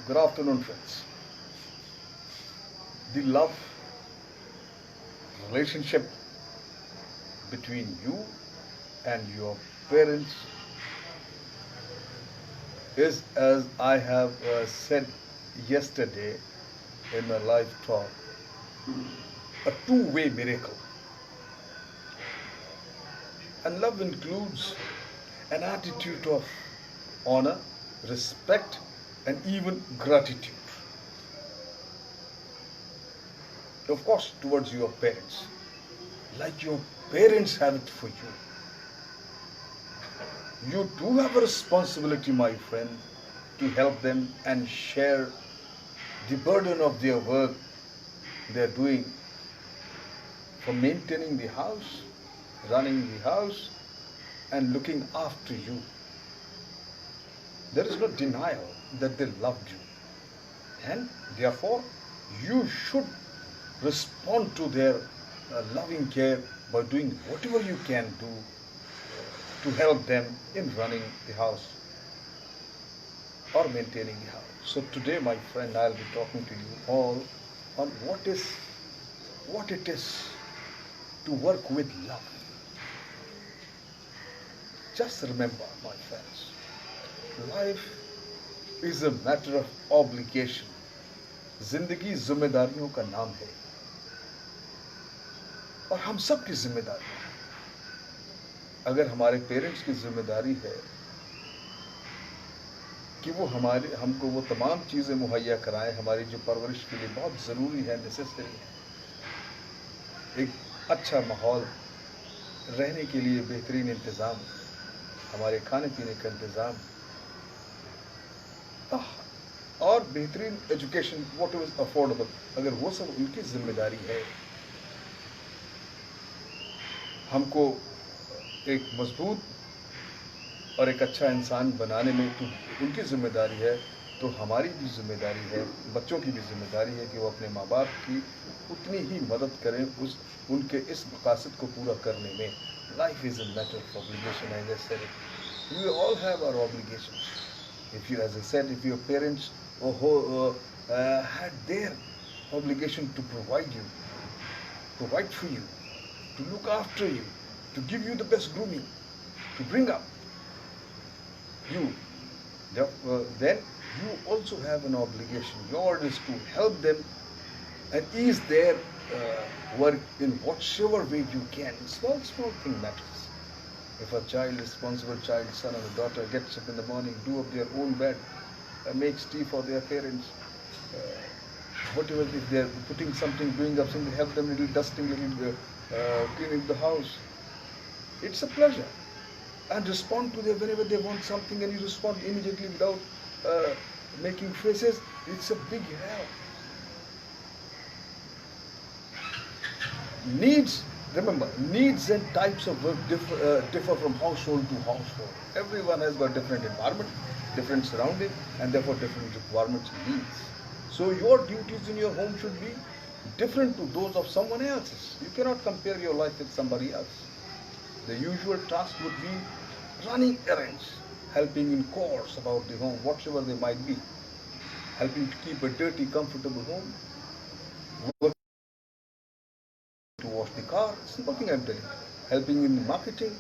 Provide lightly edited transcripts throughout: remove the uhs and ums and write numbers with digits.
Good afternoon, friends. The love relationship between you and your parents is, as I have said yesterday in my live talk, a two-way miracle. And love includes an attitude of honor, respect, and even gratitude. Of course, towards your parents, like your parents have it for you. You do have a responsibility, my friend, to help them and share the burden of their work they're doing for maintaining the house, running the house, and looking after you. There is no denial that they loved you, and therefore you should respond to their loving care by doing whatever you can do to help them in running the house or maintaining the house. So today, my friend, I'll be talking to you all on what it is to work with love. Just remember, my friends, life is a matter of obligation. जिंदगी जिम्मेदारियों का नाम है और हम सब की जिम्मेदारी है. अगर हमारे पेरेंट्स की जिम्मेदारी है कि वो हमको वो तमाम चीज़ें मुहैया कराएं हमारी जो परवरिश के लिए बहुत ज़रूरी है, नेसेसरी है. एक अच्छा माहौल, रहने के लिए बेहतरीन इंतज़ाम, हमारे खाने पीने का इंतज़ाम और बेहतरीन एजुकेशन, व्हाट इज अफोर्डेबल, अगर वो सब उनकी जिम्मेदारी है, हमको एक मजबूत और एक अच्छा इंसान बनाने में तो उनकी जिम्मेदारी है, तो हमारी भी जिम्मेदारी है, बच्चों की भी जिम्मेदारी है कि वो अपने माँ बाप की उतनी ही मदद करें उनके इस मकासद को पूरा करने में. Life is a matter of obligation. As I said, we all have our obligations. If you, as I said, if your parents had their obligation to provide for you, to look after you, to give you the best grooming, to bring up you, then you also have an obligation. Yours is to help them and ease their work in whatever way you can. Small thing matters. If a child, responsible child, son or a daughter, gets up in the morning, do up their own bed, makes tea for their parents, whatever, if they're putting something, doing up something, help them little dusting, little cleaning the house, it's a pleasure. And respond to them whenever they want something, and you respond immediately without making faces. It's a big help. Remember, needs and types of work differ from household to household. Everyone has got different environment, different surrounding, and therefore different requirements and needs. So your duties in your home should be different to those of someone else's. You cannot compare your life with somebody else. The usual task would be running errands, helping in chores about the home, whatever they might be, helping to keep a dirty, comfortable home, to wash the car, simple thing I'm telling you. Helping in marketing,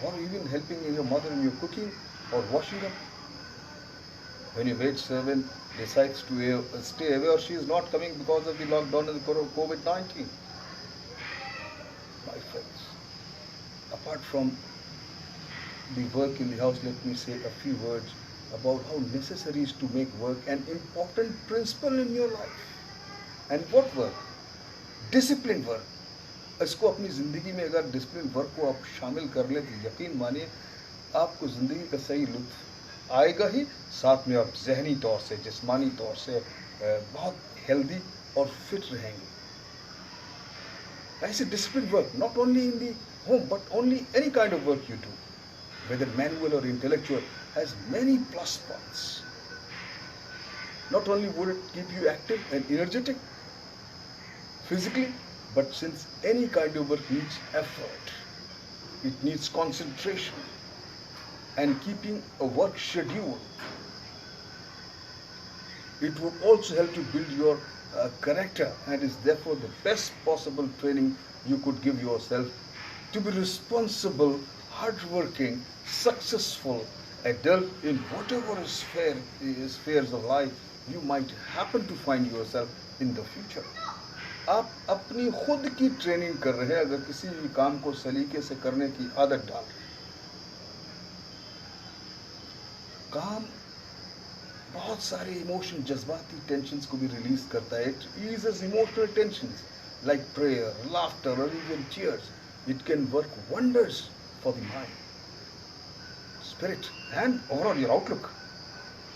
or even helping in your mother in your cooking or washing up. When your maid servant decides to stay away, or she is not coming because of the lockdown and the COVID-19. My friends, apart from the work in the house, let me say a few words about how necessary is to make work an important principle in your life. And what work? Discipline work. इसको अपनी ज़िंदगी में अगर discipline work को आप शामिल कर लें तो यकीन मानिए आपको ज़िंदगी का सही लुत्फ आएगा ही, साथ में आप जहनी तौर से, जिस्मानी तौर से बहुत हेल्दी और फिट रहेंगे. ऐसे discipline work, not only in the home but only any kind of work you do, whether manual or intellectual, has many plus points. Not only would it keep you active and energetic physically, but since any kind of work needs effort, it needs concentration and keeping a work schedule It would also help to build your character, and is therefore the best possible training you could give yourself to be responsible, hardworking, successful adult in whatever spheres of life you might happen to find yourself in the future. आप अपनी खुद की training कर रहे हैं अगर किसी भी काम को सलीके से करने की आदत डाल रहे हैं। काम बहुत सारे इमोशन जज्बाती टेंशन्स को भी रिलीज करता है। It eases emotional tensions like prayer, laughter और even tears. It can work wonders for the mind, spirit, and overall your outlook.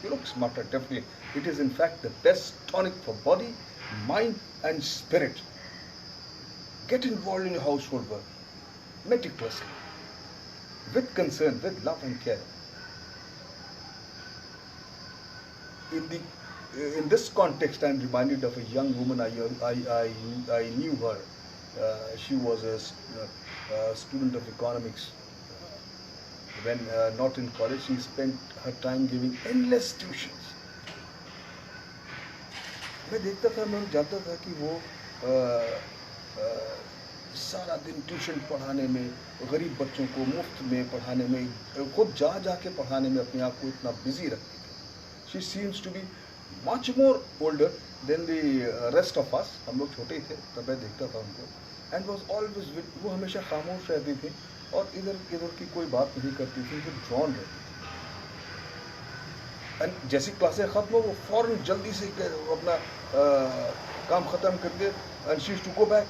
You look smarter, definitely. It is in fact the best tonic for body, mind, and spirit. Get involved in your household work meticulously, with concern, with love and care. In this context, I am reminded of a young woman. I knew her. She was a student of economics. When not in college, she spent her time giving endless tuitions. मैं देखता था, मैं जानता था कि वो सारा दिन ट्यूशन पढ़ाने में, गरीब बच्चों को मुफ्त में पढ़ाने में, खुद जा के पढ़ाने में अपने आप को इतना बिजी रखती थी. She seems to be much more older than the rest of us. हम लोग छोटे ही थे तब मैं देखता था उनको. And was always with, वो हमेशा खामोश रहती थी और इधर की कोई बात नहीं करती थी, वो ड्रॉन रहती थी. And जैसी क्लासें खत्म हो वो फौरन जल्दी से अपना काम खत्म करके and she used to go back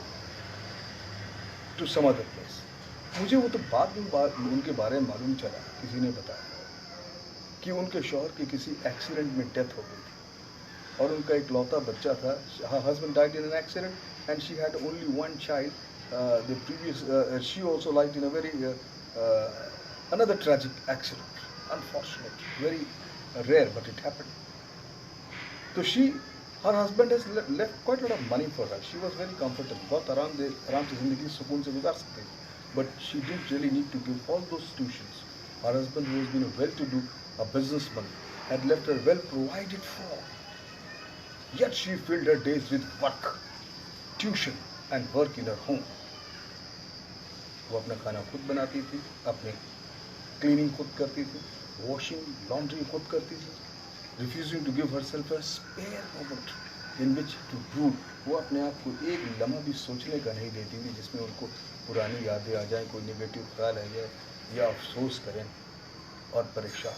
to some other place. मुझे वो तो बाद में उनके बारे में मालूम चला, किसी ने बताया कि उनके शौहर की किसी एक्सीडेंट में डेथ हो गई थी और उनका एक लौता बच्चा था. Her husband died in an accident and she had only one child. The previous she also died in a very another tragic accident. Unfortunate, very rare, but it happened. So her husband has left quite a lot of money for her. She was very comfortable. बहुत आराम से जिंदगी सुकून से गुजार सकती थी. But she didn't really need to give all those tuitions. Her husband, who has been well-to-do, a businessman, had left her well provided for. Yet she filled her days with work, tuition, and work in her home. वो अपना खाना खुद बनाती थी, अपनी cleaning खुद करती थी, वॉशिंग, लॉन्ड्री खुद करती थी, refusing to give herself a spare moment in which to brood. वो अपने आप को एक लम्हा भी सोचने का नहीं देती थी जिसमें उनको पुरानी यादें आ जाएं, कोई नेगेटिव ख्याल आ जाए या अफसोस करें और परेशान.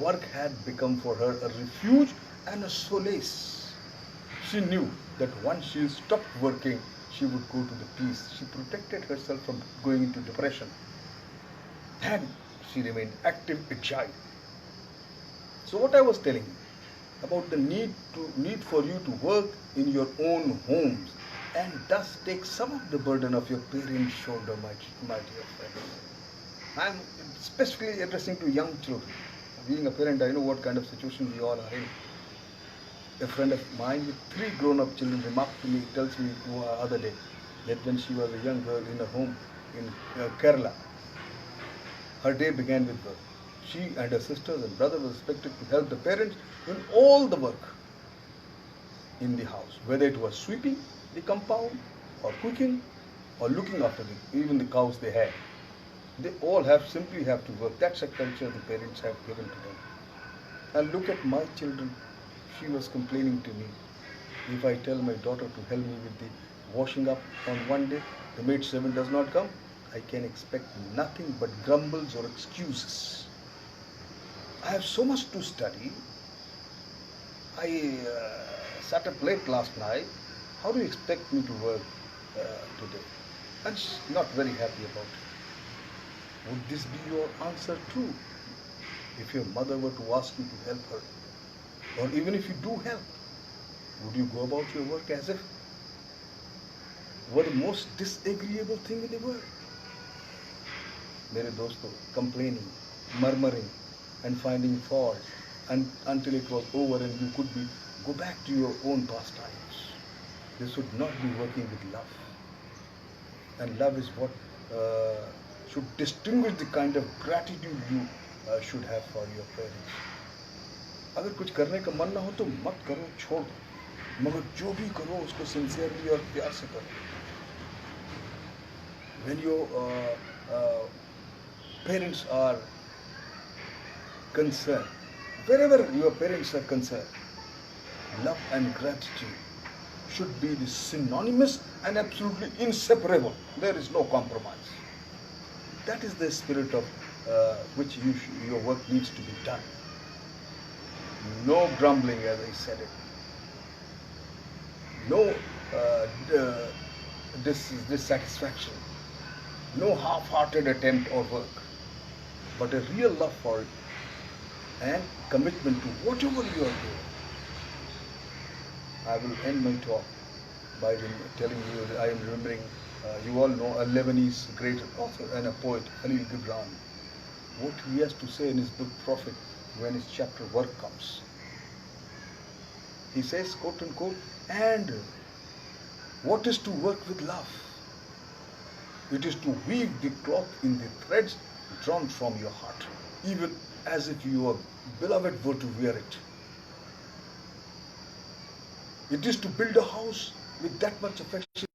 Work had become for her a refuge and a solace. She knew that once she stopped working, she would go to the peace. She protected herself from going into depression. And she remained active, agile. So what I was telling you about the need for you to work in your own homes and thus take some of the burden of your parents' shoulder, my dear friends. I am specifically addressing to young children. Being a parent, I know what kind of situation we all are in. A friend of mine with 3 grown-up children remarked to me, tells me the other day, that when she was a young girl in her home in Kerala, her day began with work. She and her sisters and brother were expected to help the parents in all the work in the house, whether it was sweeping the compound or cooking or looking after even the cows they had. They all simply have to work. That's a culture the parents have given to them. And look at my children. She was complaining to me. If I tell my daughter to help me with the washing up on one day, the maid servant does not come, I can expect nothing but grumbles or excuses. I have so much to study. I sat up late last night. How do you expect me to work today? And she's not very happy about it. Would this be your answer too? If your mother were to ask you to help her, or even if you do help, would you go about your work as if were the most disagreeable thing in the world? मेरे दोस्तों, complaining, murmuring, and finding fault until it was over and you could go back to your own pastimes. This would not be working with love. And love is what should distinguish the kind of gratitude you should have for your parents. अगर कुछ करने का मन ना हो तो मत करो, छोड़ दो, मगर जो भी करो उसको सिंसियरली और प्यार से करो. When your parents are concerned, wherever your parents are concerned, love and gratitude should be the synonymous and absolutely inseparable. There is no compromise. That is the spirit of which your work needs to be done. No grumbling, as I said it. No dissatisfaction. No half-hearted attempt or work, but a real love for it and commitment to whatever you are doing. I will end my talk by telling you that I am remembering, you all know a Lebanese great author and a poet, Khalil Gibran, what he has to say in his book Prophet when his chapter work comes. He says, quote unquote, and what is to work with love? It is to weave the cloth in the threads drawn from your heart, even as if your beloved were to wear it. It is to build a house with that much affection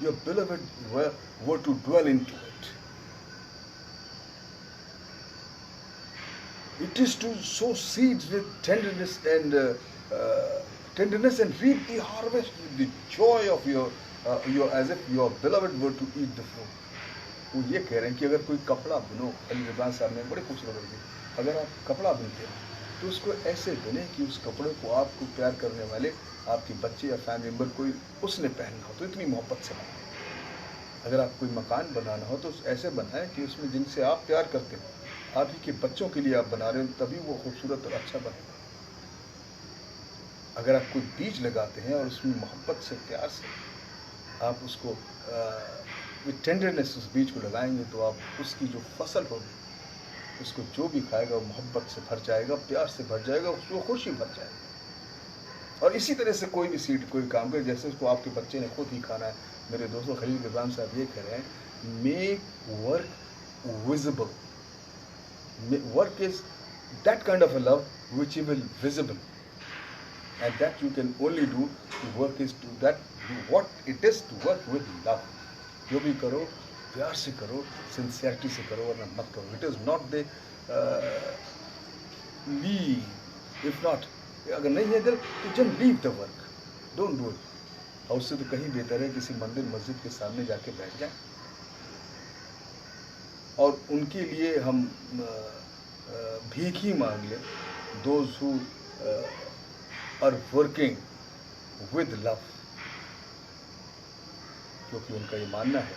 your beloved were to dwell into it. It is to sow seeds with tenderness and reap the harvest with the joy of your as if your beloved were to eat the fruit. वो ये कह रहे हैं कि अगर कोई कपड़ा बुनो, खलील गिबरान साहब ने बड़े खूबसूरत लफ्ज़ दिए, अगर आप कपड़ा बुनते हैं तो उसको ऐसे बुने कि उस कपड़े को आपको प्यार करने वाले आपके बच्चे या फैमिली मेम्बर कोई उसने पहनना हो तो इतनी मोहब्बत से बनाए. अगर आप कोई मकान बनाना हो तो ऐसे बनाए कि उसमें जिनसे आप प्यार करते हो, आप ही के बच्चों के लिए आप बना रहे हो, तभी वो खूबसूरत और अच्छा बनेगा. अगर आप कोई बीज लगाते हैं और उसमें मोहब्बत से प्यार से आप उसको विद टेंडरनेस उस बीज को लगाएंगे तो आप उसकी जो फसल होगी उसको जो भी खाएगा वो मोहब्बत से भर जाएगा, प्यार से भर जाएगा, उसको खुशी भर जाएगी. और इसी तरह से कोई भी सीड कोई काम करे, जैसे उसको आपके बच्चे ने खुद ही खाना है. मेरे दोस्तों खलील गिबरान साहब ये कह रहे हैं, make work visible. Work is that kind of a love which is visible, and that you can only do. The work is to that what it is to work with love. जो भी करो प्यार से करो, sincerity से करो, वरना मत करो. It is not the leave. If not, अगर नहीं है दिल तो just leave the work. Don't do it. और उससे तो कहीं बेहतर है किसी मंदिर मस्जिद के सामने जाके बैठ जाए और उनके लिए हम भीख ही मांग लें. Those who are working with love, क्योंकि उनका ये मानना है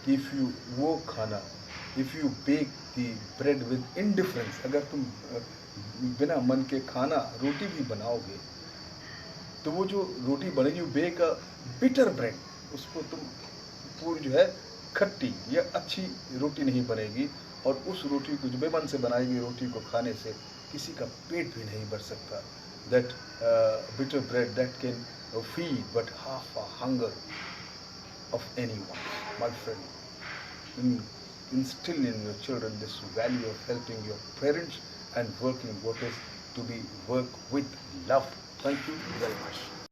कि इफ़ यू वो खाना, if you bake the bread with indifference, अगर तुम बिना मन के खाना रोटी भी बनाओगे तो वो जो रोटी बनेगी, you bake a bitter bread, उसको तुम पूरी जो है खट्टी या अच्छी रोटी नहीं बनेगी. और उस रोटी को जो बेमन से बनाई हुई रोटी को खाने से किसी का पेट भी नहीं भर सकता. That bitter bread that can feed but half a hunger of anyone. My friend, instill in your children this value of helping your parents and working what is to be work with love. Thank you very much.